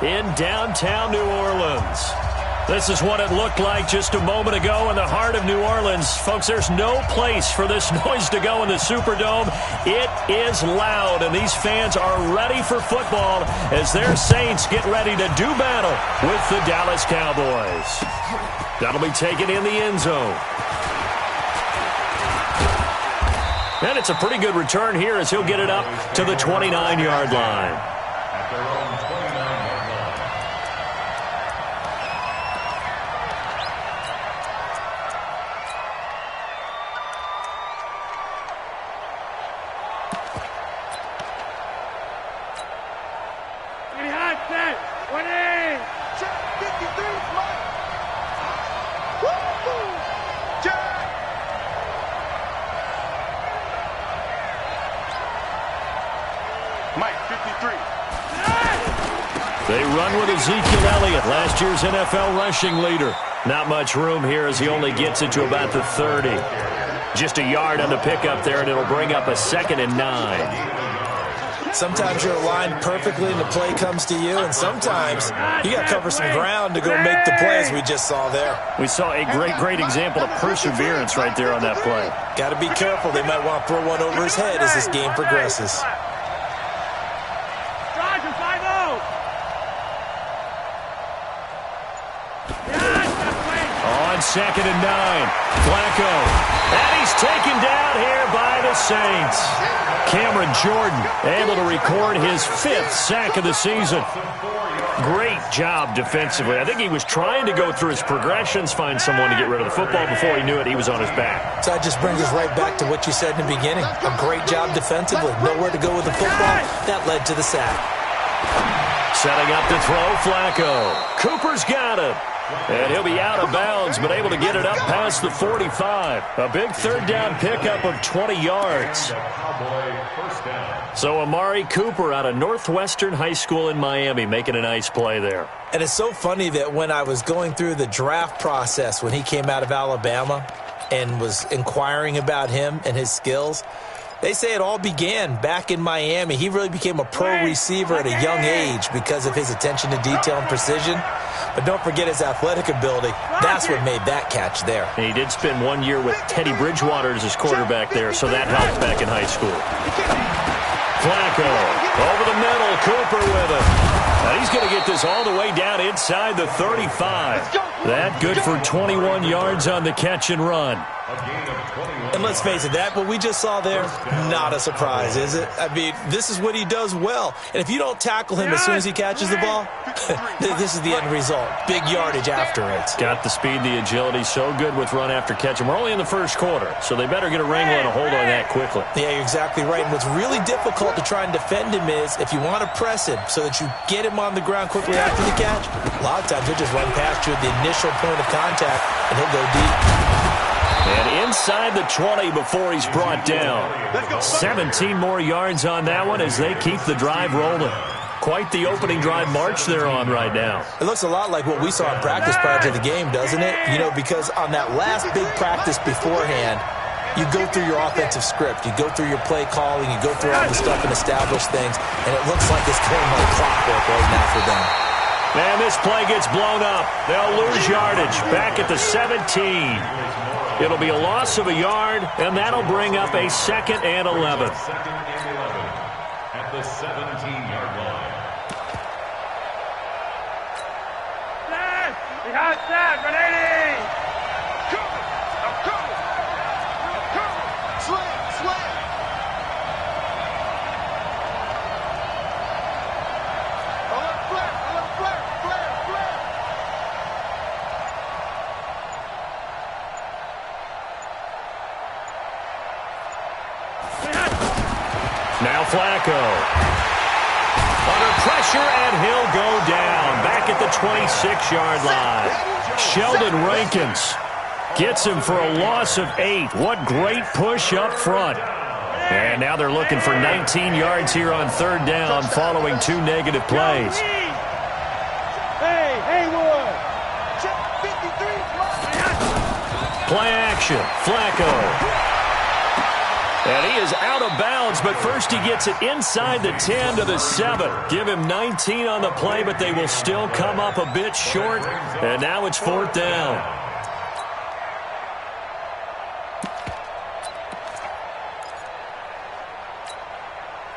in downtown New Orleans. This is what it looked like just a moment ago in the heart of New Orleans. Folks, there's no place for this noise to go in the Superdome. It is loud, and these fans are ready for football as their Saints get ready to do battle with the Dallas Cowboys. That'll be taken in the end zone. And it's a pretty good return here as he'll get it up to the 29-yard line. At their own 29-yard line. They run with Ezekiel Elliott, last year's NFL rushing leader. Not much room here as he only gets it to about the 30. Just a yard on the pickup there, and it'll bring up a 2nd and 9. Sometimes you're aligned perfectly and the play comes to you, and sometimes you got to cover some ground to go make the plays we just saw there. We saw a great example of perseverance right there on that play. Got to be careful. They might want to throw one over his head as this game progresses. On 2nd and 9, Flacco. And he's taken down here by the Saints. Cameron Jordan able to record his 5th sack of the season. Great job defensively. I think he was trying to go through his progressions, find someone to get rid of the football. Before he knew it, he was on his back. So that just brings us right back to what you said in the beginning. A great job defensively. Nowhere to go with the football. That led to the sack. Setting up to throw, Flacco. Cooper's got it. And he'll be out of bounds, but able to get it up past the 45. A big 3rd down pickup of 20 yards. So Amari Cooper out of Northwestern High School in Miami making a nice play there. And it's so funny that when I was going through the draft process when he came out of Alabama and was inquiring about him and his skills, they say it all began back in Miami. He really became a pro receiver at a young age because of his attention to detail and precision. But don't forget his athletic ability. That's what made that catch there. And he did spend 1 year with Teddy Bridgewater as his quarterback there, so that helped back in high school. Flacco over the middle, Cooper with it. Now he's going to get this all the way down inside the 35. That good for 21 yards on the catch and run. And let's face it, that what we just saw there, not a surprise, is it? I mean, this is what he does well. And if you don't tackle him as soon as he catches the ball, this is the end result. Big yardage after it. Got the speed, the agility, so good with run after catch. And we're only in the first quarter, so they better get a wrangle and a hold on that quickly. Yeah, you're exactly right. And what's really difficult to try and defend him is if you want to press him so that you get him on the ground quickly after the catch, a lot of times he'll just run past you at the initial point of contact, and he'll go deep. And inside the 20 before he's brought down. 17 more yards on that one as they keep the drive rolling. Quite the opening drive march they're on right now. It looks a lot like what we saw in practice prior to the game, doesn't it? You know, because on that last big practice beforehand, you go through your offensive script. You go through your play calling. You go through all the stuff and establish things. And it looks like it's going like clockwork right now for them. And this play gets blown up. They'll lose yardage back at the 17. It'll be a loss of a yard, and that'll bring up a 2nd and 11. At the 17-yard line. Now Flacco. Under pressure, and he'll go down. Back at the 26-yard line. Sheldon Rankins gets him for a loss of 8. What great push up front. And now they're looking for 19 yards here on 3rd down following 2 negative plays. Play action. Flacco. And he is out of bounds, but first he gets it inside the 10 to the 7. Give him 19 on the play, but they will still come up a bit short. And now it's 4th down.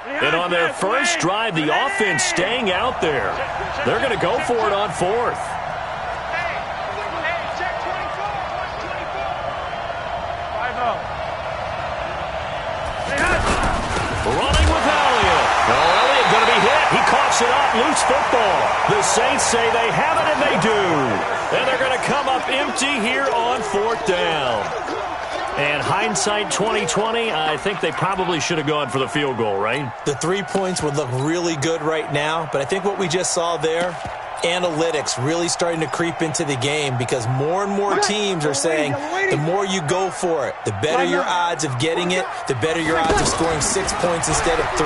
And on their first drive, the offense staying out there. They're going to go for it on 4th. Running with Elliott. Oh, Elliott going to be hit. He coughs it up. Loose football. The Saints say they have it, and they do. And they're going to come up empty here on 4th down. And hindsight 2020, I think they probably should have gone for the field goal, right? The 3 points would look really good right now, but I think what we just saw there, analytics really starting to creep into the game because more and more teams are saying the more you go for it, the better your odds of getting it, the better your odds of scoring 6 points instead of 3.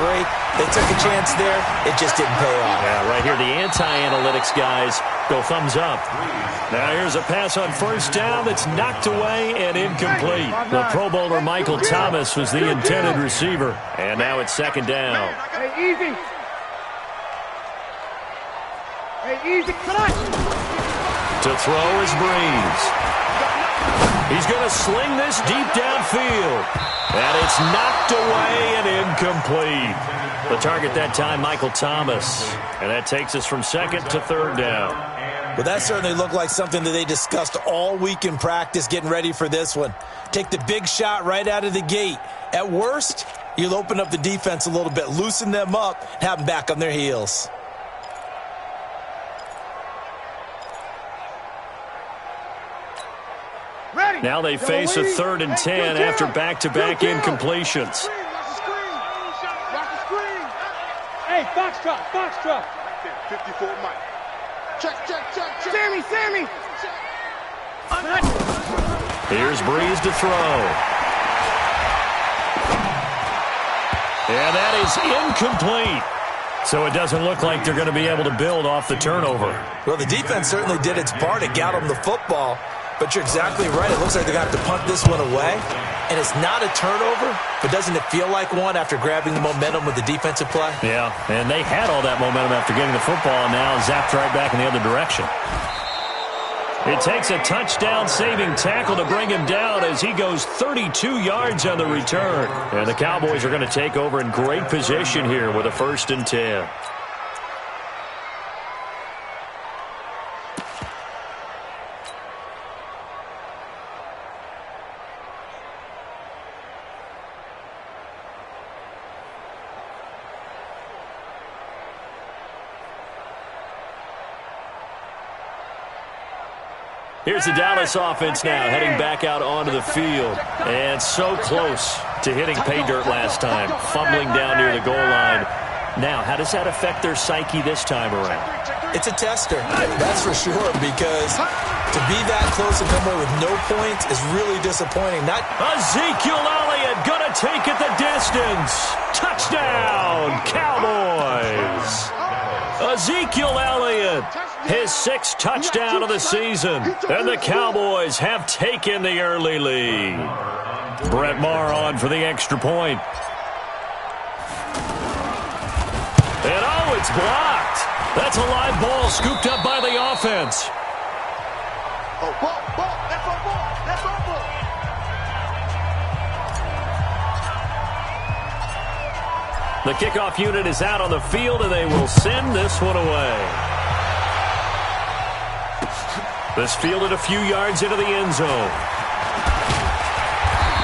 They took a chance there. It just didn't pay off. Yeah, right here, the anti-analytics guys go thumbs up. Now here's a pass on 1st down that's knocked away and incomplete. The Pro Bowler Michael Thomas was the intended receiver. And now it's 2nd down. Hey, easy. Hey, easy. To throw is Breeze. He's going to sling this deep downfield. And it's knocked away and incomplete. The target that time, Michael Thomas. And that takes us from 2nd to 3rd down. Well, that certainly looked like something that they discussed all week in practice getting ready for this one. Take the big shot right out of the gate. At worst, you'll open up the defense a little bit, loosen them up, and have them back on their heels. Now they face a 3rd and 10 after back-to-back incompletions. Hey, Foxtrot. 54 Mike. Check. Sammy. Here's Breeze to throw. And that is incomplete. So it doesn't look like they're going to be able to build off the turnover. Well, the defense certainly did its part to get them the football. But you're exactly right. It looks like they're going to have to punt this one away. And it's not a turnover, but doesn't it feel like one after grabbing the momentum with the defensive play? Yeah, and they had all that momentum after getting the football and now zapped right back in the other direction. It takes a touchdown-saving tackle to bring him down as he goes 32 yards on the return. And the Cowboys are going to take over in great position here with a 1st and 10. Here's the Dallas offense now, heading back out onto the field. And so close to hitting pay dirt last time, fumbling down near the goal line. Now, how does that affect their psyche this time around? It's a tester, that's for sure, because to be that close and come away with no points is really disappointing. Ezekiel Elliott going to take it the distance. Touchdown, Cowboys. Ezekiel Elliott, his 6th touchdown of the season. And the Cowboys have taken the early lead. Brett Maher on for the extra point. And oh, it's blocked. That's a live ball scooped up by the offense. Oh, ball. That's our ball. The kickoff unit is out on the field, and they will send this one away. This fielded a few yards into the end zone.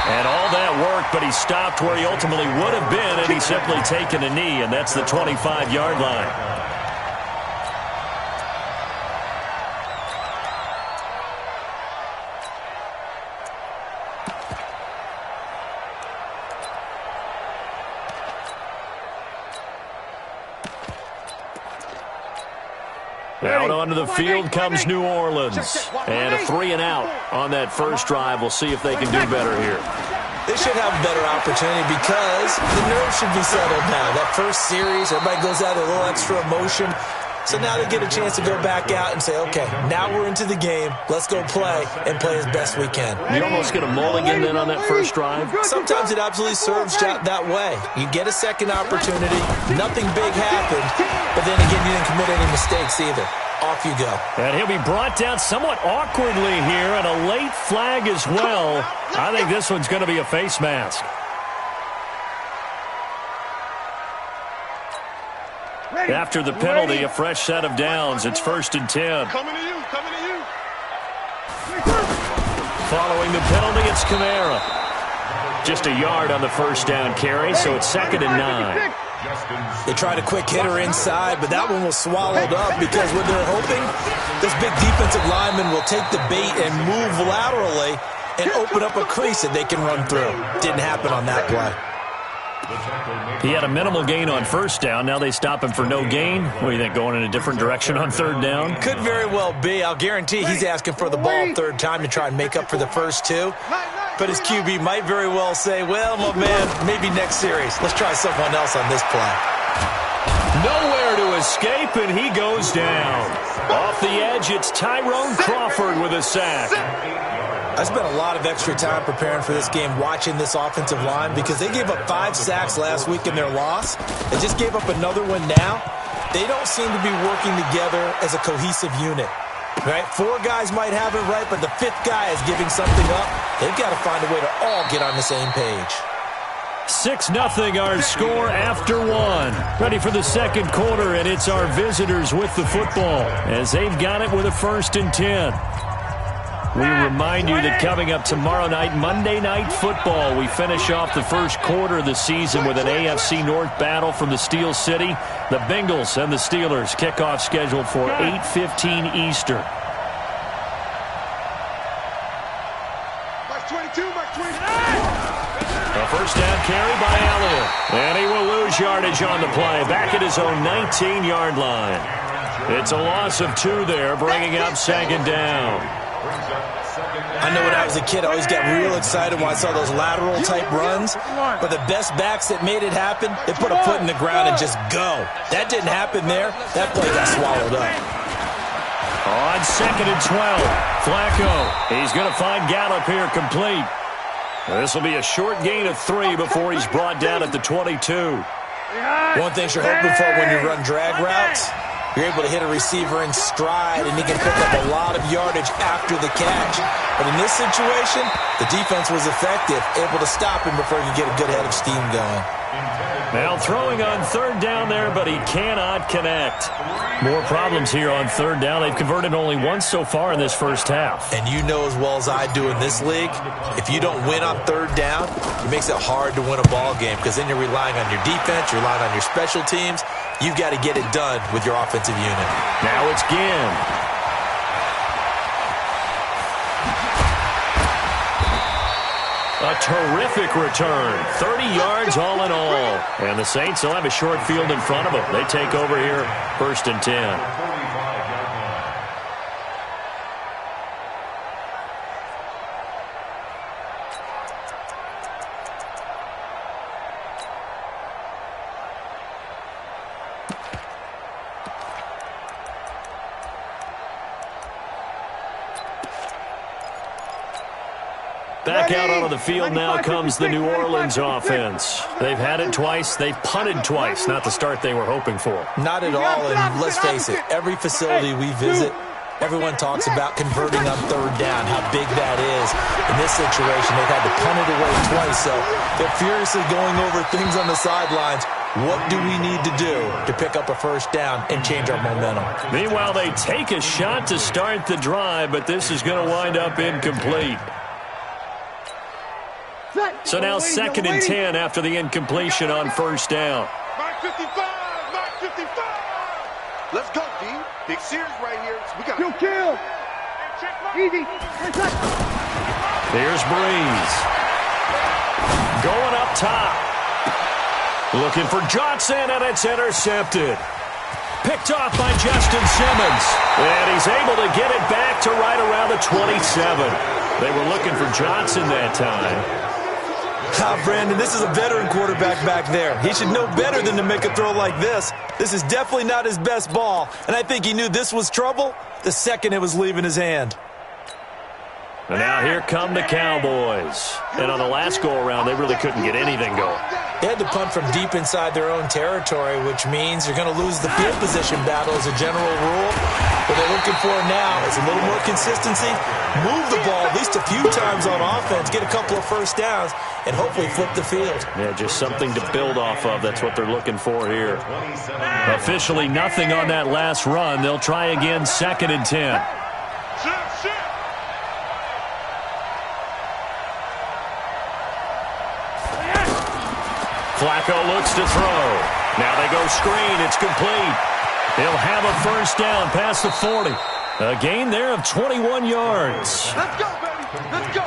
And all that worked, but he stopped where he ultimately would have been, and he's simply taken a knee, and that's the 25-yard line. Out onto the field comes New Orleans. And a 3 and out on that first drive. We'll see if they can do better here. They should have a better opportunity because the nerves should be settled now. That first series, everybody goes out with a little extra emotion. So now they get a chance to go back out and say, okay, now we're into the game. Let's go play and play as best we can. You almost get a mulligan then on that first drive. Sometimes it absolutely serves that way. You get a second opportunity. Nothing big happened. But then again, you didn't commit any mistakes either. Off you go. And he'll be brought down somewhat awkwardly here, and a late flag as well. I think this one's going to be a face mask. After the penalty, a fresh set of downs. It's 1st and 10. Coming to you, coming to you. Following the penalty, it's Kamara. Just a yard on the first down carry, so it's 2nd and 9. They tried a quick hitter inside, but that one was swallowed up because what they're hoping, this big defensive lineman will take the bait and move laterally and open up a crease that they can run through. Didn't happen on that play. He had a minimal gain on first down. Now they stop him for no gain. What do you think, going in a different direction on 3rd down? Could very well be. I'll guarantee he's asking for the ball 3rd time to try and make up for the first 2. But his QB might very well say, well, my man, maybe next series. Let's try someone else on this play. Nowhere to escape, and he goes down. Off the edge, it's Tyrone Crawford with a sack. I spent a lot of extra time preparing for this game watching this offensive line because they gave up 5 sacks last week in their loss. They just gave up another one now. They don't seem to be working together as a cohesive unit. Right? 4 guys might have it right, but the 5th guy is giving something up. They've got to find a way to all get on the same page. 6-0 our score after 1. Ready for the second quarter, and it's our visitors with the football as they've got it with a 1st and 10. We remind you that coming up tomorrow night, Monday Night Football, we finish off the first quarter of the season with an AFC North battle from the Steel City. The Bengals and the Steelers kickoff scheduled for 8:15 Eastern. A first down carry by Elliott. And he will lose yardage on the play, back at his own 19-yard line. It's a loss of 2 there, bringing up 2nd down. I know when I was a kid, I always got real excited when I saw those lateral-type runs. But the best backs that made it happen, they put a foot in the ground and just go. That didn't happen there. That play got swallowed up. On 2nd and 12, Flacco. He's going to find Gallup here complete. This will be a short gain of 3 before he's brought down at the 22. One thing you're hoping for when you run drag routes, you're able to hit a receiver in stride, and he can pick up a lot of yardage after the catch. But in this situation, the defense was effective, able to stop him before he could get a good head of steam going. Now throwing on 3rd down there, but he cannot connect. More problems here on 3rd down. They've converted only once so far in this first half. And you know as well as I do in this league, if you don't win on 3rd down, it makes it hard to win a ball game because then you're relying on your defense, you're relying on your special teams. You've got to get it done with your offensive unit. Now it's Ginn. A terrific return. 30 yards all in all. And the Saints will have a short field in front of them. They take over here 1st and 10. Back out onto the field now comes the New Orleans offense. They've had it twice. They've punted twice. Not the start they were hoping for. Not at all, and let's face it, every facility we visit, everyone talks about converting on 3rd down, how big that is. In this situation, they've had to punt it away twice, so they're furiously going over things on the sidelines. What do we need to do to pick up a 1st down and change our momentum? Meanwhile, they take a shot to start the drive, but this is going to wind up incomplete. So now 2nd and 10 after the incompletion on 1st down. Mark 55, Mark 55. Let's go, D. Big series right here. We got kill. Easy. Here's Breeze. Going up top. Looking for Johnson, and it's intercepted. Picked off by Justin Simmons. And he's able to get it back to right around the 27. They were looking for Johnson that time. Brandon, this is a veteran quarterback back there. He should know better than to make a throw like this. This is definitely not his best ball, and I think he knew this was trouble the second it was leaving his hand. And now here come the Cowboys. And on the last go-around, they really couldn't get anything going. They had to punt from deep inside their own territory, which means you're going to lose the field position battle as a general rule. What they're looking for now is a little more consistency, move the ball at least a few times on offense, get a couple of first downs, and hopefully flip the field. Yeah, just something to build off of. That's what they're looking for here. Officially nothing on that last run. They'll try again, 2nd and 10. Flacco looks to throw. Now they go screen. It's complete. He'll have a first down past the 40. A gain there of 21 yards. Let's go, baby. Let's go.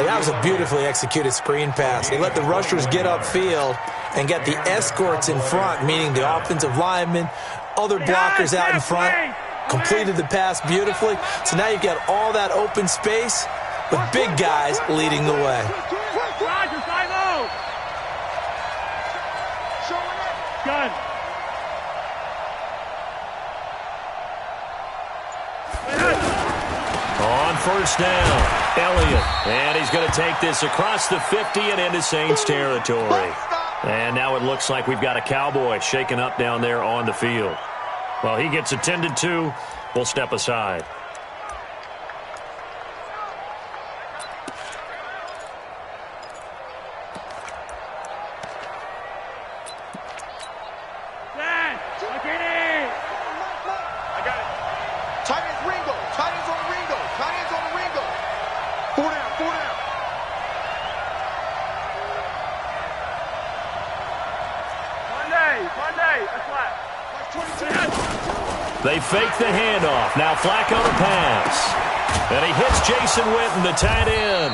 And that was a beautifully executed screen pass. They let the rushers get upfield and get the escorts in front, meaning the offensive linemen, other blockers out in front, completed the pass beautifully. So now you've got all that open space with big guys leading the way. Gun. On first down, Elliott. And he's going to take this across the 50 and into Saints territory. And now it looks like we've got a Cowboy shaken up down there on the field. Well, he gets attended to. We'll step aside. They fake the handoff. Now Flacco to pass. And he hits Jason Witten, the tight end.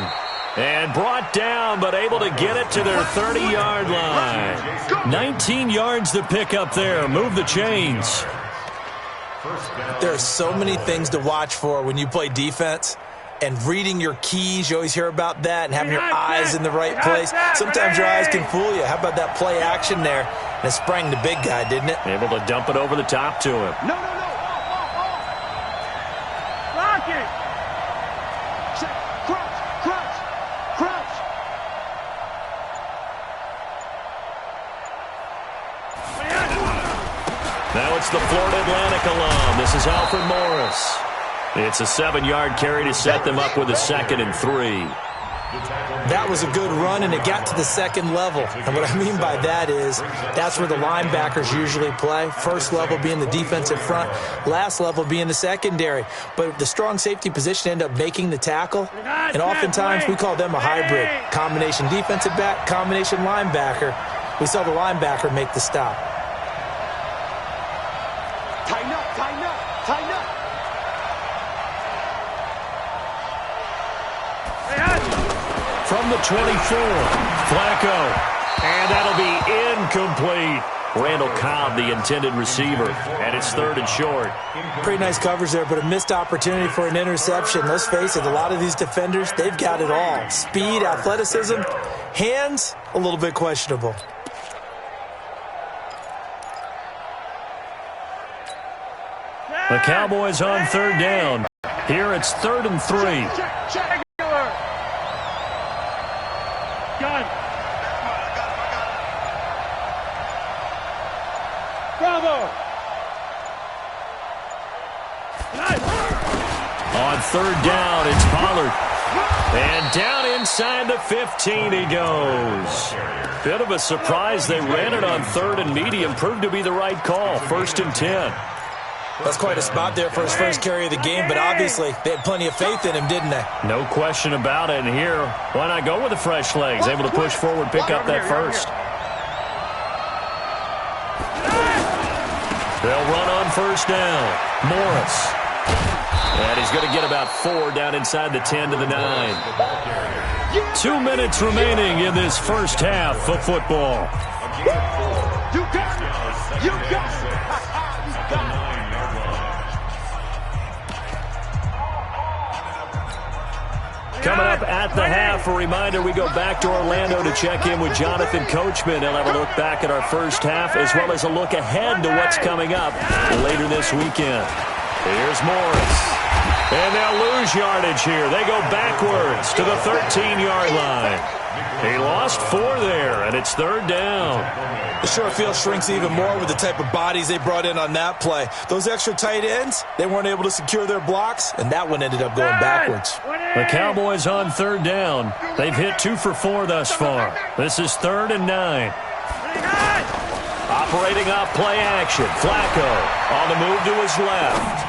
And brought down, but able to get it to their 30-yard line. 19 yards to pick up there. Move the chains. There are so many things to watch for when you play defense. And reading your keys, you always hear about that, and having your eyes in the right place. Sometimes your eyes can fool you. How about that play action there? And it sprang the big guy, didn't it? Able to dump it over the top to him. No. Lock it. Crouch. Now it's the Florida Atlantic alum. This is Alfred Morris. It's a 7-yard carry to set them up with a 2nd and 3. That was a good run, and it got to the second level. And what I mean by that is that's where the linebackers usually play. First level being the defensive front, last level being the secondary. But the strong safety position ended up making the tackle, and oftentimes we call them a hybrid. Combination defensive back, combination linebacker. We saw the linebacker make the stop. Tighten up. From the 24, Flacco. And that'll be incomplete. Randall Cobb, the intended receiver, and it's 3rd and short. Pretty nice coverage there, but a missed opportunity for an interception. Let's face it, a lot of these defenders, they've got it all. Speed, athleticism, hands, a little bit questionable. The Cowboys on 3rd down. Here it's 3rd and 3. Gun. Bravo. On 3rd down, it's Pollard. And down inside the 15 he goes. Bit of a surprise. They ran it on 3rd and medium. Proved to be the right call. 1st and 10. That's quite a spot there for his first carry of the game, but obviously they had plenty of faith in him, didn't they? No question about it. And here, why not go with the fresh legs? Able to push forward, pick up that first. They'll run on 1st down. Morris. And he's going to get about 4 down inside the 10 to the 9. 2 minutes remaining in this first half of football. You got it. You got it. Coming up at the half, a reminder, we go back to Orlando to check in with Jonathan Coachman. He'll have a look back at our first half as well as a look ahead to what's coming up later this weekend. Here's Morris. And they'll lose yardage here. They go backwards to the 13-yard line. He lost 4 there, and it's 3rd down. The short field shrinks even more with the type of bodies they brought in on that play. Those extra tight ends, they weren't able to secure their blocks, and that one ended up going backwards. The Cowboys on 3rd down. They've hit 2 for 4 thus far. This is 3rd and 9. Operating off play action. Flacco on the move to his left.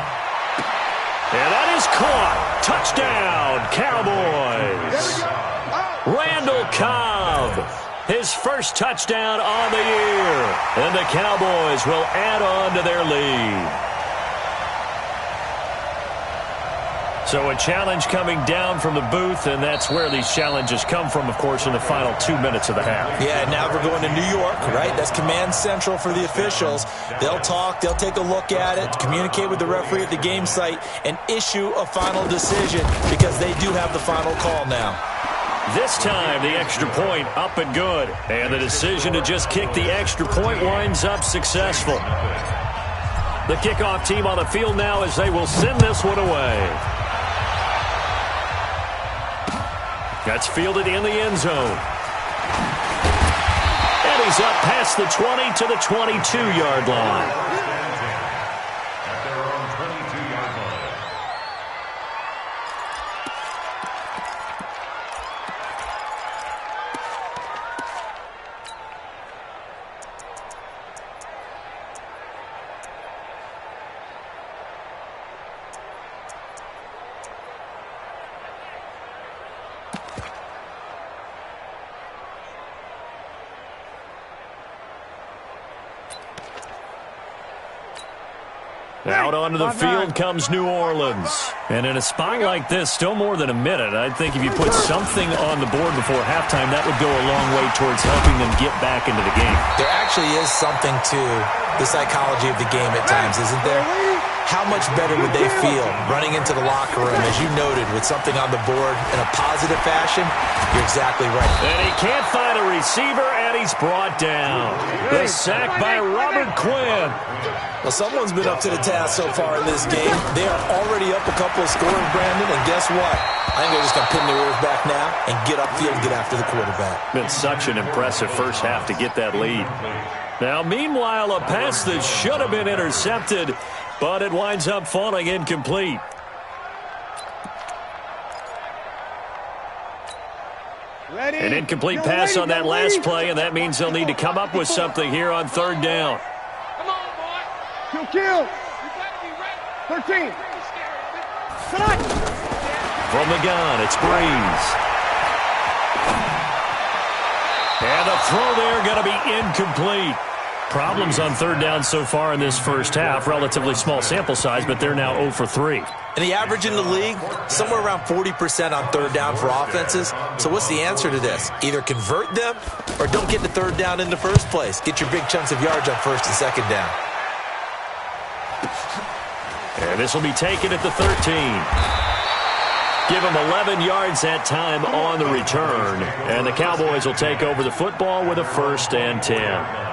And that is caught. Touchdown, Cowboys. Randall Cobb, his first touchdown on the year. And the Cowboys will add on to their lead. So a challenge coming down from the booth, and that's where these challenges come from, of course, in the final 2 minutes of the half. Yeah, now we're going to New York, right? That's command central for the officials. They'll talk, they'll take a look at it, communicate with the referee at the game site, and issue a final decision because they do have the final call now. This time, the extra point up and good. And the decision to just kick the extra point winds up successful. The kickoff team on the field now as they will send this one away. That's fielded in the end zone. And he's up past the 20 to the 22-yard line. Out onto the field comes New Orleans. And in a spot like this, still more than a minute, I think if you put something on the board before halftime, that would go a long way towards helping them get back into the game. There actually is something to the psychology of the game at times, isn't there? How much better would they feel running into the locker room, as you noted, with something on the board in a positive fashion? You're exactly right. And he can't find a receiver, and he's brought down. The sack by Robert Quinn. Well, someone's been up to the task so far in this game. They are already up a couple of scores, Brandon, and guess what? I think they're just going to pin their ears back now and get upfield and get after the quarterback. Been such an impressive first half to get that lead. Now, meanwhile, a pass that should have been intercepted, but it winds up falling incomplete. An incomplete pass on that last play, and that means they'll need to come up with something here on 3rd down. Kill. 13. From the gun, it's Breeze. And the throw there going to be incomplete. Problems on 3rd down so far in this first half. Relatively small sample size, but they're now 0 for 3. And the average in the league, somewhere around 40% on 3rd down for offenses. So what's the answer to this? Either convert them or don't get to 3rd down in the first place. Get your big chunks of yards on 1st and 2nd down. And this will be taken at the 13. Give him 11 yards that time on the return. And the Cowboys will take over the football with a 1st and 10.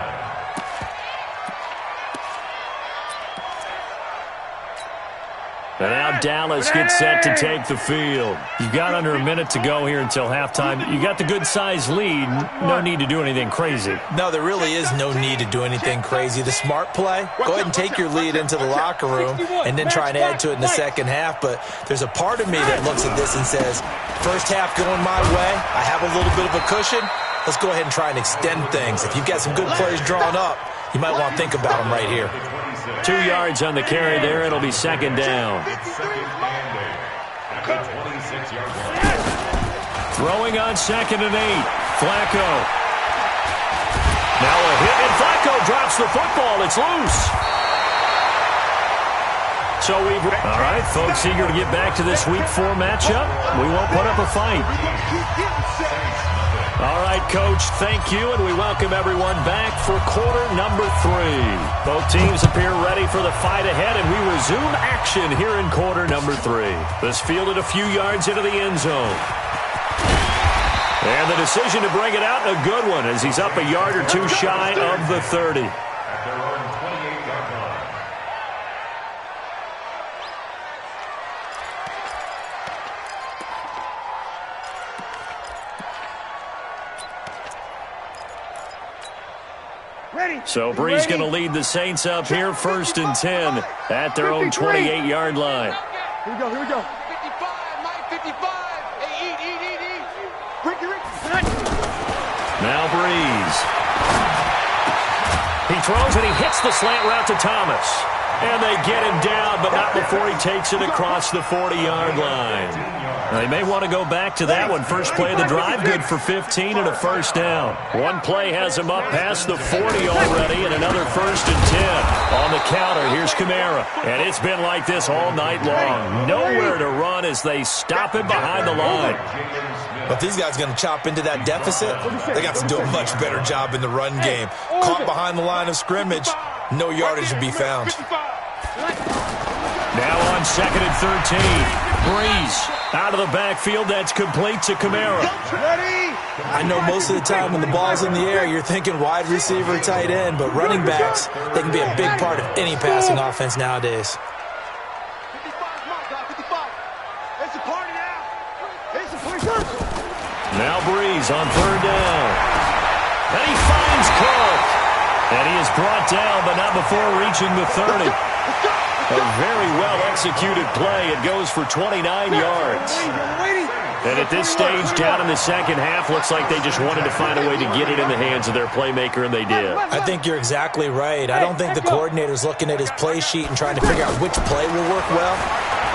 And now Dallas gets set to take the field. You've got under a minute to go here until halftime. You got the good-sized lead. No need to do anything crazy. No, there really is no need to do anything crazy. The smart play, go ahead and take your lead into the locker room and then try and add to it in the second half. But there's a part of me that looks at this and says, first half going my way. I have a little bit of a cushion. Let's go ahead and try and extend things. If you've got some good plays drawn up, you might want to think about them right here. 2 yards on the carry there. It'll be 2nd down. Throwing on 2nd and 8. Flacco. Now a hit, and Flacco drops the football. It's loose. So all right, folks, eager to get back to this Week 4 matchup. We won't put up a fight. All right, Coach, thank you, and we welcome everyone back for quarter number 3. Both teams appear ready for the fight ahead, and we resume action here in quarter number 3. This fielded a few yards into the end zone. And the decision to bring it out, a good one, as he's up a yard or two shy of the 30. At their own 28-yard line. So Brees going to lead the Saints up here, 1st and 10 at their own 28-yard line. Here we go, here we go. 55, Mike 55. Hey, eat. Ricky. Now Brees. He throws and he hits the slant route to Thomas. And they get him down, but not before he takes it across the 40-yard line. They may want to go back to that one. First play of the drive, good for 15 and a first down. One play has him up past the 40 already, and another 1st and 10. On the counter, here's Kamara. And it's been like this all night long. Nowhere to run as they stop him behind the line. But these guys are going to chop into that deficit. They got to do a much better job in the run game. Caught behind the line of scrimmage, no yardage to be found. Now on 2nd and 13. Brees out of the backfield. That's complete to Kamara. I know most of the time when the ball's in the air, you're thinking wide receiver, tight end, but running backs, they can be a big part of any passing offense nowadays. 55. It's a party now. It's a party. Now Brees on 3rd down. And he finds Clark. And he is brought down, but not before reaching the 30. A very well-executed play. It goes for 29 yards. And at this stage, down in the second half, looks like they just wanted to find a way to get it in the hands of their playmaker, and they did. I think you're exactly right. I don't think the coordinator's looking at his play sheet and trying to figure out which play will work well.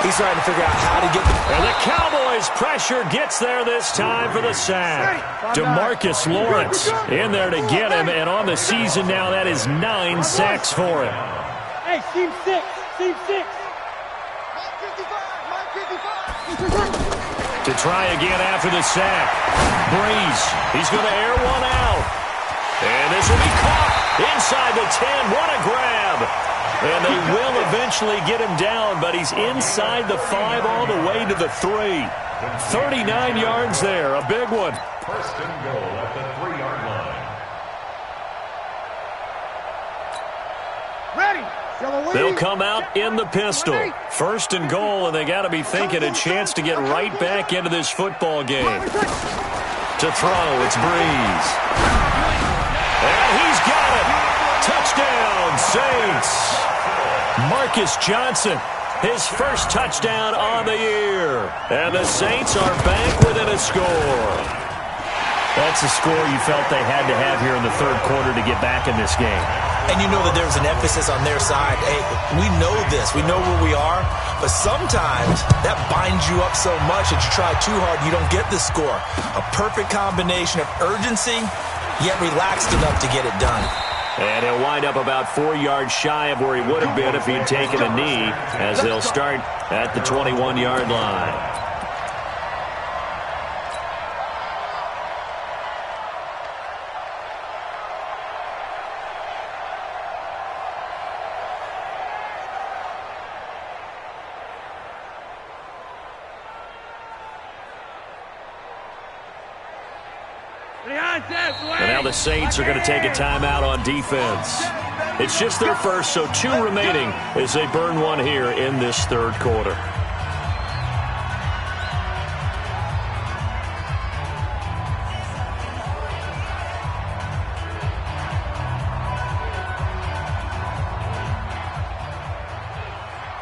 He's trying to figure out how to get the... And the Cowboys' pressure gets there this time for the sack. DeMarcus Lawrence in there to get him, and on the season now, that is 9 sacks for him. Hey, team 6. Team 6. To try again after the sack. Brees, he's going to air one out. And this will be caught inside the 10. What a grab. And they will eventually get him down, but he's inside the 5 all the way to the 3. 39 yards there, a big one. 1st and goal at the 3-yard line. Ready. They'll come out in the pistol. 1st and goal, and they got to be thinking a chance to get right back into this football game. To throw, it's Brees. And he's got it. Touchdown, Saints. Marcus Johnson, his first touchdown on the year. And the Saints are back within a score. That's a score you felt they had to have here in the 3rd quarter to get back in this game. And you know that there's an emphasis on their side. Hey, we know this. We know where we are. But sometimes that binds you up so much that you try too hard, you don't get the score. A perfect combination of urgency, yet relaxed enough to get it done. And he'll wind up about 4 yards shy of where he would have been if he'd taken a knee, as they'll start at the 21-yard line. And now the Saints are going to take a timeout on defense. It's just their first, so 2 remaining as they burn one here in this 3rd quarter.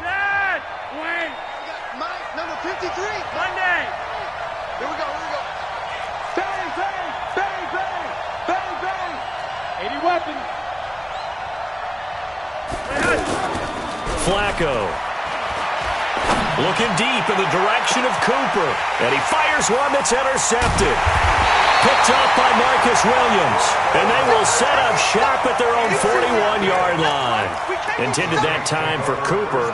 Dad! Wait! Mike, number 53. Monday! Here we go. Bang, bang, bang, bang, bang, bang. 80 weapons. Flacco looking deep in the direction of Cooper. And he fires one that's intercepted. Picked up by Marcus Williams. And they will set up shop at their own 41-yard line. Intended that time for Cooper.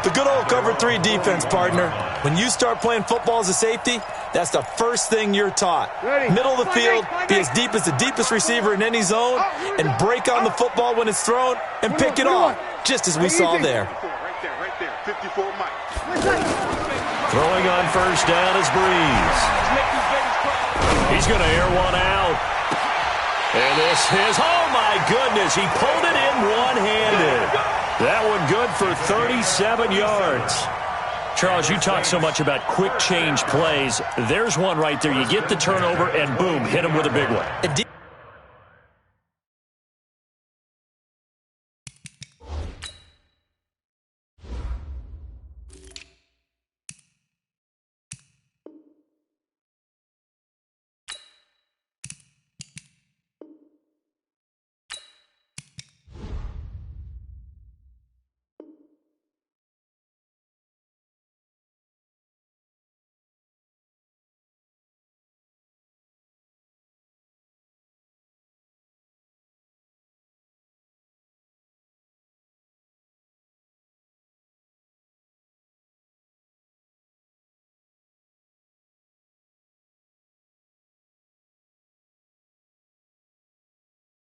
The good old cover 3 defense, partner. When you start playing football as a safety, That's the first thing you're taught. Middle of the field, be as deep as the deepest receiver in any zone, and break on the football when it's thrown and pick it off, just as we saw there. Right there. 54 Mike. Throwing on first down is Breeze. He's going to air one out. And this is, oh my goodness, he pulled it in one-handed. That one good for 37 yards. Charles, you talk so much about quick change plays. There's one right there. You get the turnover, and boom, hit him with a big one.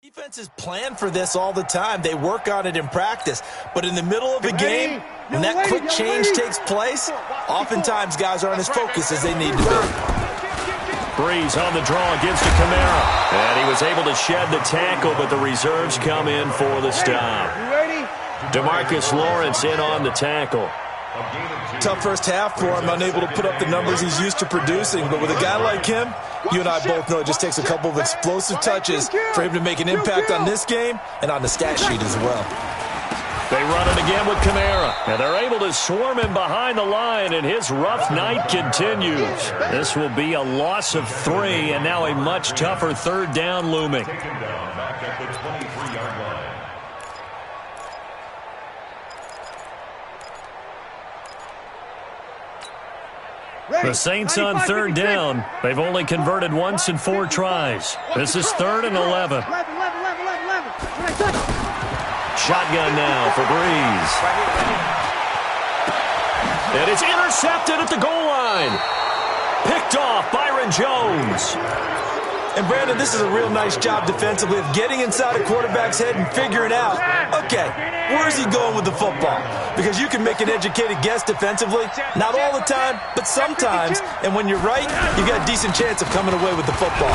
Defenses plan for this all the time. They work on it in practice. But in the middle of a game, when that quick change takes place, oftentimes guys aren't as focused as they need to be. Breeze on the draw, gives to Kamara. And he was able to shed the tackle, but the reserves come in for the stop. DeMarcus Lawrence in on the tackle. Tough first half for him, unable to put up the numbers he's used to producing. But with a guy like him, you and I both know it just takes a couple of explosive touches for him to make an impact on this game and on the stat sheet as well. They run it again with Kamara, and they're able to swarm him behind the line, and his rough night continues. This will be a loss of 3, and now a much tougher third down looming. Taken down back at the 23-yard line. The Saints on third down. They've only converted once in 4 tries. This is 3rd and 11. Shotgun now for Breeze. And it's intercepted at the goal line. Picked off Byron Jones. And, Brandon, this is a real nice job defensively of getting inside a quarterback's head and figuring out, okay, where's he going with the football? Because you can make an educated guess defensively, not all the time, but sometimes. And when you're right, you got a decent chance of coming away with the football.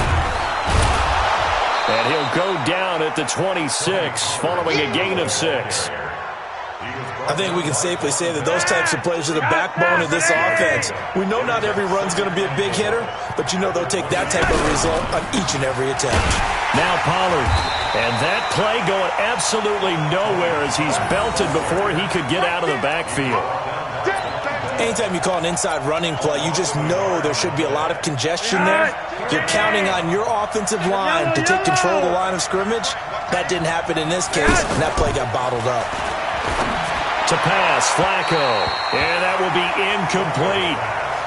And he'll go down at the 26, following a gain of 6. I think we can safely say that those types of plays are the backbone of this offense. We know not every run's going to be a big hitter, but you know they'll take that type of result on each and every attempt. Now Pollard. And that play going absolutely nowhere as he's belted before he could get out of the backfield. Anytime you call an inside running play, you just know there should be a lot of congestion there. You're counting on your offensive line to take control of the line of scrimmage. That didn't happen in this case, and that play got bottled up. To pass, Flacco. And that will be incomplete.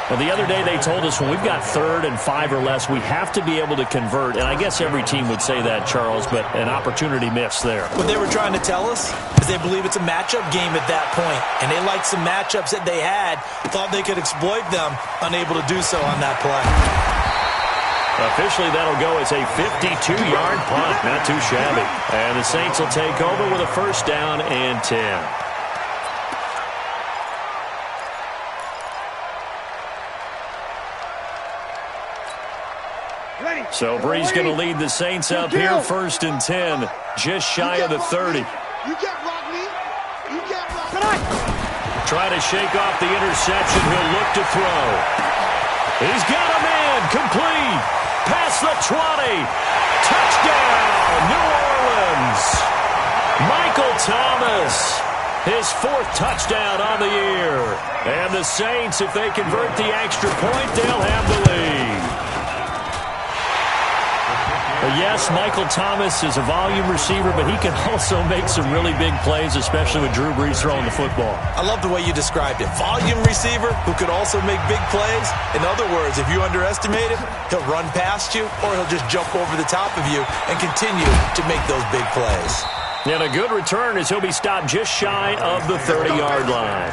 Well, the other day they told us when we've got 3rd and 5 or less, we have to be able to convert. And I guess every team would say that, Charles, but an opportunity missed there. What they were trying to tell us is they believe it's a matchup game at that point. And they liked some matchups that they had, thought they could exploit them, unable to do so on that play. Officially, that'll go as a 52-yard punt. Not too shabby. And the Saints will take over with a first down and 10. So Breeze going to lead the Saints up here, 1st and 10, just shy of the 30. You got Rodney. You got Rodney. Try to shake off the interception. He'll look to throw. He's got a man. Complete. Past the 20. Touchdown, New Orleans. Michael Thomas. His 4th touchdown on the year. And the Saints, if they convert the extra point, they'll have the lead. Yes, Michael Thomas is a volume receiver, but he can also make some really big plays, especially with Drew Brees throwing the football. I love the way you described it. Volume receiver who could also make big plays. In other words, if you underestimate him, he'll run past you or he'll just jump over the top of you and continue to make those big plays. And a good return as he'll be stopped just shy of the 30-yard line.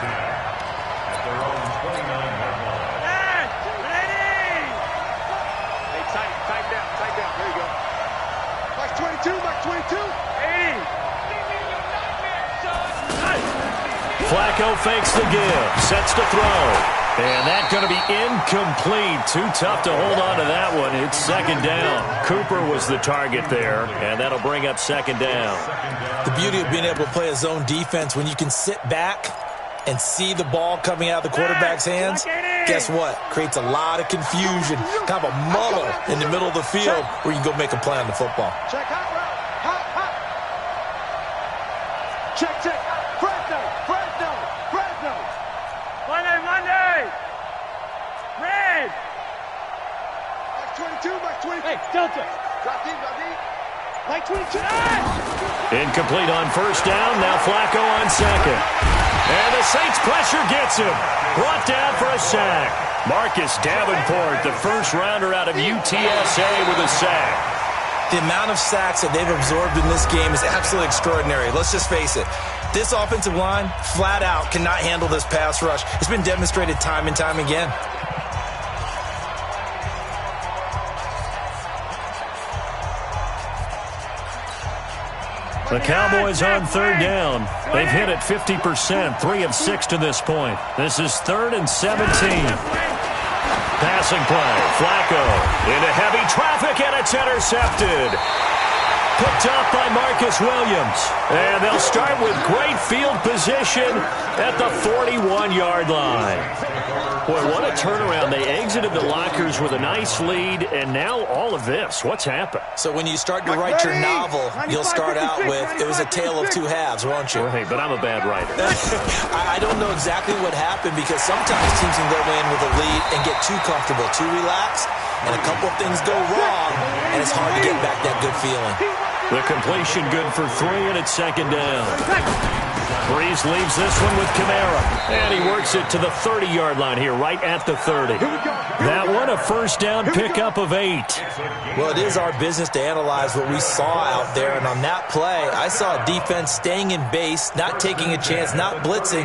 Flacco fakes the give, sets to throw. And that's going to be incomplete. Too tough to hold on to that one. It's second down. Cooper was the target there, and that'll bring up second down. The beauty of being able to play a zone defense when you can sit back and see the ball coming out of the quarterback's hands, guess what? Creates a lot of confusion, kind of a muddle in the middle of the field where you can go make a play on the football. Check hot route. Hot, hot. Check, check. Fresno. Monday. Red. Mike 22, Mike 22. Hey, Delta. Drop deep. Mike 22. Incomplete on first down. Now Flacco on second. And the Saints pressure gets him. Brought down for a sack. Marcus Davenport, the first rounder out of UTSA with a sack. The amount of sacks that they've absorbed in this game is absolutely extraordinary. Let's just face it. This offensive line, flat out, cannot handle this pass rush. It's been demonstrated time and time again. The Cowboys on third down. They've hit it 50%, 3 of 6 to this point. This is 3rd and 17. Passing play. Flacco into heavy traffic, and it's intercepted. Picked up by Marcus Williams. And they'll start with great field position at the 41-yard line. Boy, what a turnaround. They exited the lockers with a nice lead, and now all of this. What's happened? So when you start to write your novel, you'll start out with, it was a tale of two halves, won't you? Well, hey, but I'm a bad writer. I don't know exactly what happened because sometimes teams can go in with a lead and get too comfortable, too relaxed, and a couple of things go wrong, and it's hard to get back that good feeling. The completion good for 3, and it's second down. Breeze leaves this one with Kamara, and he works it to the 30-yard line here, right at the 30. That one, a first down pickup of 8. Well, it is our business to analyze what we saw out there, and on that play, I saw a defense staying in base, not taking a chance, not blitzing,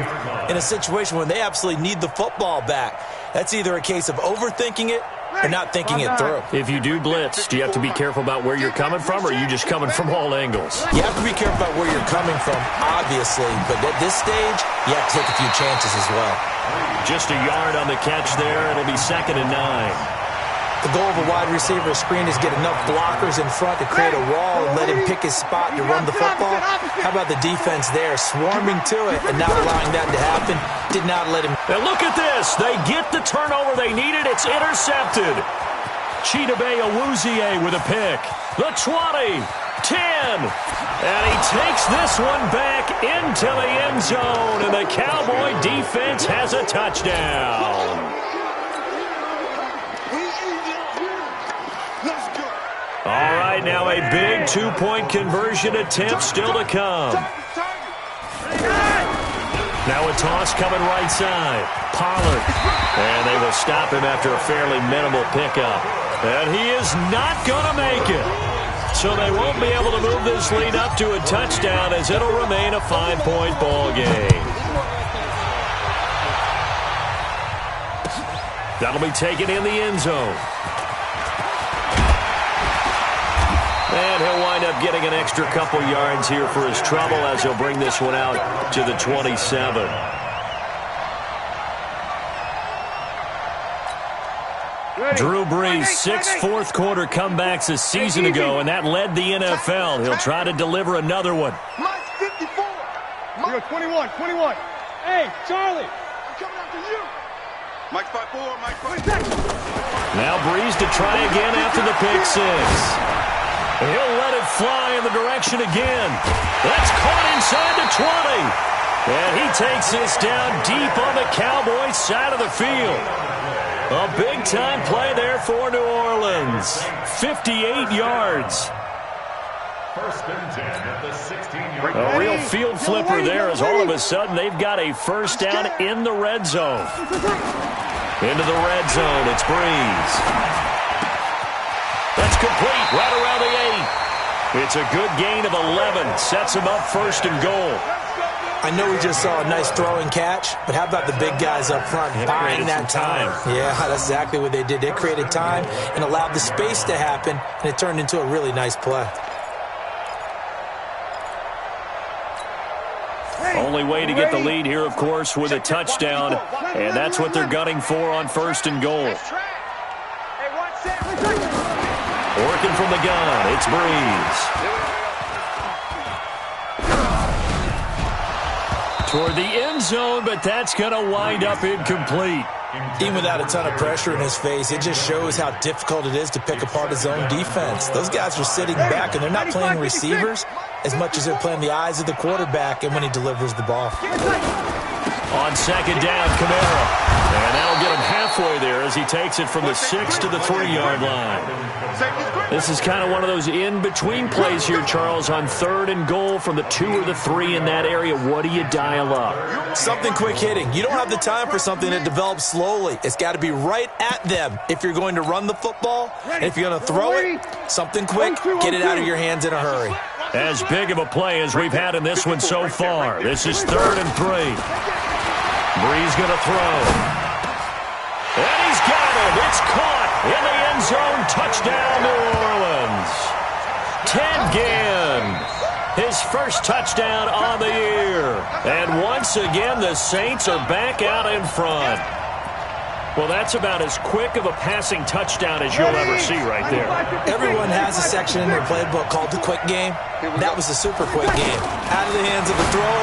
in a situation when they absolutely need the football back. That's either a case of overthinking it or not thinking it through. If you do blitz, do you have to be careful about where you're coming from, or are you just coming from all angles? You have to be careful about where you're coming from, obviously, but at this stage, you have to take a few chances as well. Just a yard on the catch there. It'll be 2nd and 9. The goal of a wide receiver screen is get enough blockers in front to create a wall and let him pick his spot to run the football. How about the defense there, swarming to it and not allowing that to happen? Did not let him. And look at this. They get the turnover they needed. It's intercepted. Chidobe Awuzie with a pick. The 20, 10. And he takes this one back into the end zone. And the Cowboy defense has a touchdown. All right, now a big 2-point conversion attempt still to come. Now a toss coming right side. Pollard. And they will stop him after a fairly minimal pickup. And he is not going to make it. So they won't be able to move this lead up to a touchdown as it'll remain a 5-point ball game. That'll be taken in the end zone. And he'll wind up getting an extra couple yards here for his trouble as he'll bring this one out to the 27. Drew Brees, 6 fourth-quarter comebacks a season ago, and that led the NFL. He'll try to deliver another one. Mike 54. You're 21. Hey, Charlie. I'm coming after you. Mike 54, Mike 56. Now Brees to try again after the pick six. He'll let it fly in the direction again. That's caught inside the 20. And he takes this down deep on the Cowboys side of the field. A big-time play there for New Orleans. 58 yards. First and 10 at the 16-yard line. A real field flipper there as all of a sudden they've got a first down in the red zone. Into the red zone, it's Brees. That's complete, right around the 8. It's a good gain of 11. Sets him up 1st and goal. I know we just saw a nice throwing catch, but how about the big guys up front buying that time? Yeah, that's exactly what they did. They created time and allowed the space to happen, and it turned into a really nice play. Only way to get the lead here, of course, with a touchdown, and that's what they're gunning for on 1st and goal. Working from the gun, it's Breeze. Toward the end zone, but that's going to wind up incomplete. Even without a ton of pressure in his face, it just shows how difficult it is to pick apart his own defense. Those guys are sitting back, and they're not playing receivers as much as they're playing the eyes of the quarterback and when he delivers the ball. On 2nd down, Kamara. And that'll get him halfway there as he takes it from the 6 to the 3-yard line. This is kind of one of those in-between plays here, Charles, on 3rd and goal from the 2 or the 3 in that area. What do you dial up? Something quick hitting. You don't have the time for something that develops slowly. It's got to be right at them if you're going to run the football. And if you're going to throw it, something quick, get it out of your hands in a hurry. As big of a play as we've had in this one so far. This is 3rd and 3. Breeze going to throw. And he's got it. It's caught in the end zone. Touchdown, New Orleans. Ted Ginn, his first touchdown on the year. And once again, the Saints are back out in front. Well, that's about as quick of a passing touchdown as you'll ever see right there. Everyone has a section in their playbook called the quick game. That was the super quick game. Out of the hands of the throw,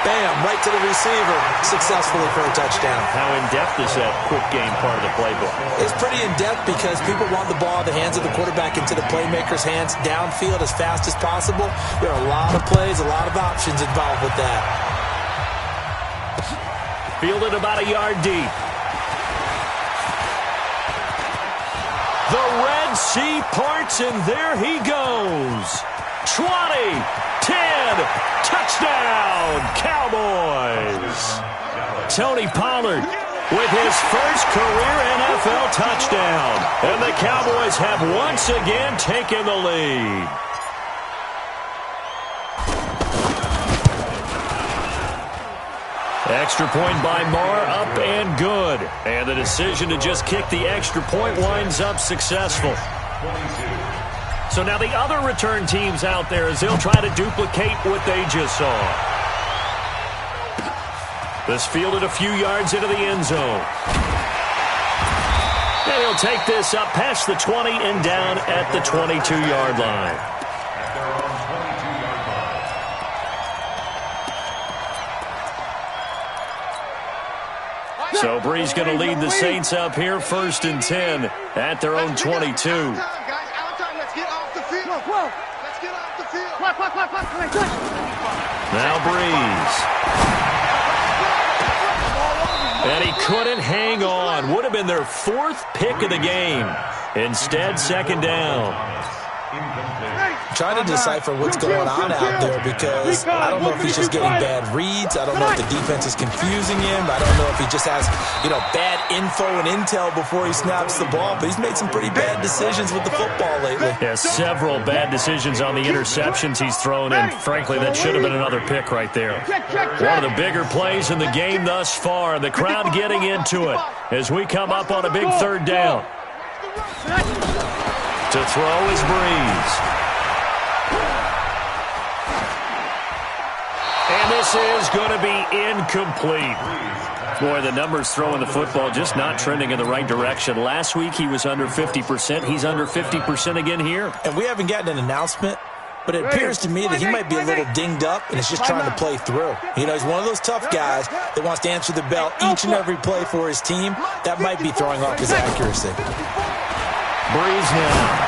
bam, right to the receiver, successfully for a touchdown. How in-depth is that quick game part of the playbook? It's pretty in-depth because people want the ball in the hands of the quarterback into the playmaker's hands downfield as fast as possible. There are a lot of plays, a lot of options involved with that. Fielded about a yard deep. The Red Sea parts, and there he goes. 20, 10, touchdown, Cowboys. Tony Pollard with his first career NFL touchdown. And the Cowboys have once again taken the lead. Extra point by Marr, up and good. And the decision to just kick the extra point winds up successful. So now the other return teams out there as they'll try to duplicate what they just saw. This fielded a few yards into the end zone. And he'll take this up past the 20 and down at the 22-yard line. So Breeze going to lead the Saints up here, 1st and 10 at their own 22. Now Breeze. And he couldn't hang on. Would have been their 4th pick of the game. Instead, 2nd down. Trying to decipher what's going on out there because I don't know if he's just getting bad reads. I don't know if the defense is confusing him. I don't know if he just has, bad info and intel before he snaps the ball. But he's made some pretty bad decisions with the football lately. Yeah, several bad decisions on the interceptions he's thrown, and frankly, that should have been another pick right there. One of the bigger plays in the game thus far. The crowd getting into it as we come up on a big 3rd down. To throw is Breeze. And this is going to be incomplete. Boy, the numbers throwing the football just not trending in the right direction. Last week he was under 50%. He's under 50% again here. And we haven't gotten an announcement, but it appears to me that he might be a little dinged up and is just trying to play through. He's one of those tough guys that wants to answer the bell each and every play for his team. That might be throwing off his accuracy. Breeze now.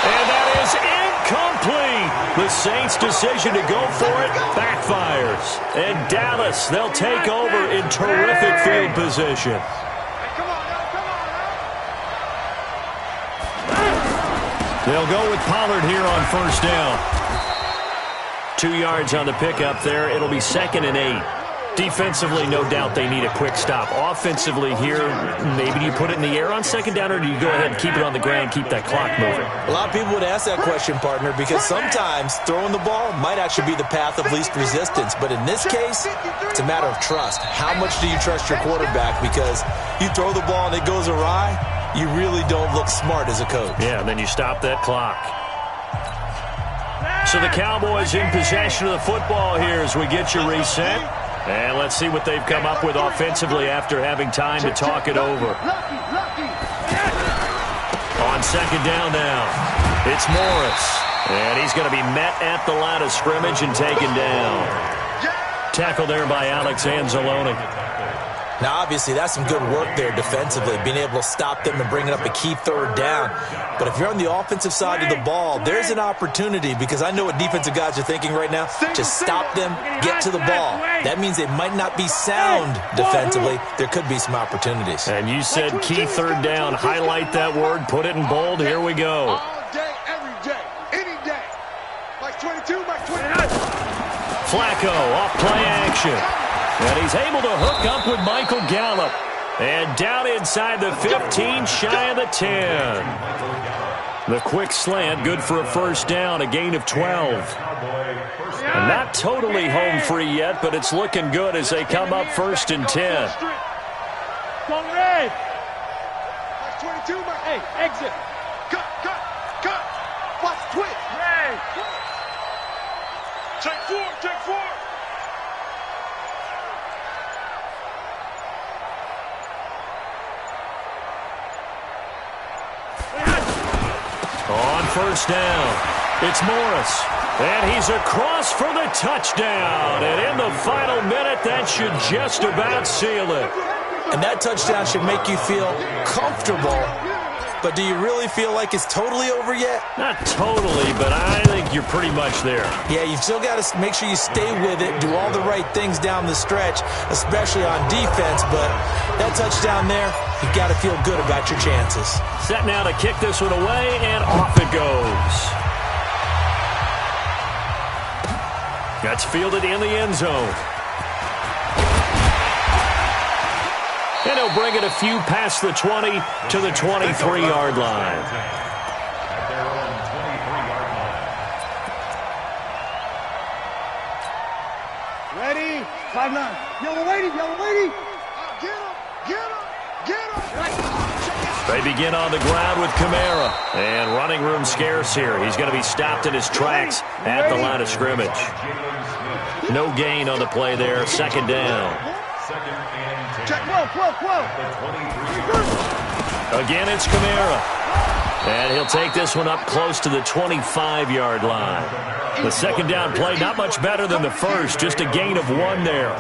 And that is incomplete. The Saints' decision to go for it backfires. And Dallas, they'll take over in terrific field position. They'll go with Pollard here on 1st down. 2 yards on the pickup there. It'll be 2nd and 8. Defensively, no doubt they need a quick stop. Offensively here, maybe you put it in the air on 2nd down, or do you go ahead and keep it on the ground, keep that clock moving? A lot of people would ask that question, partner, because sometimes throwing the ball might actually be the path of least resistance. But in this case, it's a matter of trust. How much do you trust your quarterback? Because you throw the ball and it goes awry, you really don't look smart as a coach. Yeah, and then you stop that clock. So the Cowboys in possession of the football here as we get you reset. And let's see what they've come up with offensively after having time to talk it over. On second down now, it's Morris. And he's going to be met at the line of scrimmage and taken down. Tackle there by Alex Anzalone. Now, obviously, that's some good work there defensively, being able to stop them and bringing up a key third down. But if you're on the offensive side of the ball, there's an opportunity, because I know what defensive guys are thinking right now. Just stop them, get to the ball. That means they might not be sound defensively. There could be some opportunities. And you said key third down. Highlight that word. Put it in bold. Here we go. All day, every day, any day. Mike 22, Mike 29. Flacco off play action. And he's able to hook up with Michael Gallup. And down inside the 15, shy of the 10. The quick slant, good for a first down, a gain of 12. And not totally home free yet, but it's looking good as they come up first and 10. Go red. Mike 22, Mike. Hey, exit. Cut. Watch twitch. Red. Take four. On first down, it's Morris. And he's across for the touchdown. And in the final minute, that should just about seal it. And that touchdown should make you feel comfortable. But do you really feel like it's totally over yet? Not totally, but I think you're pretty much there. Yeah, you've still got to make sure you stay with it, do all the right things down the stretch, especially on defense. But that touchdown there, you've got to feel good about your chances. Set now to kick this one away, and off it goes. That's fielded in the end zone. And he'll bring it a few past the 20 to the 23-yard line. At their own 23-yard line. Ready? 5-9. Yellow lady. Get him. They begin on the ground with Kamara. And running room scarce here. He's going to be stopped in his tracks at the line of scrimmage. No gain on the play there. Second down. Second and 10. Check. Whoa. The 23. Again, it's Kamara. And he'll take this one up close to the 25-yard line. The second down play, not much better than the first. Just a gain of 1 there.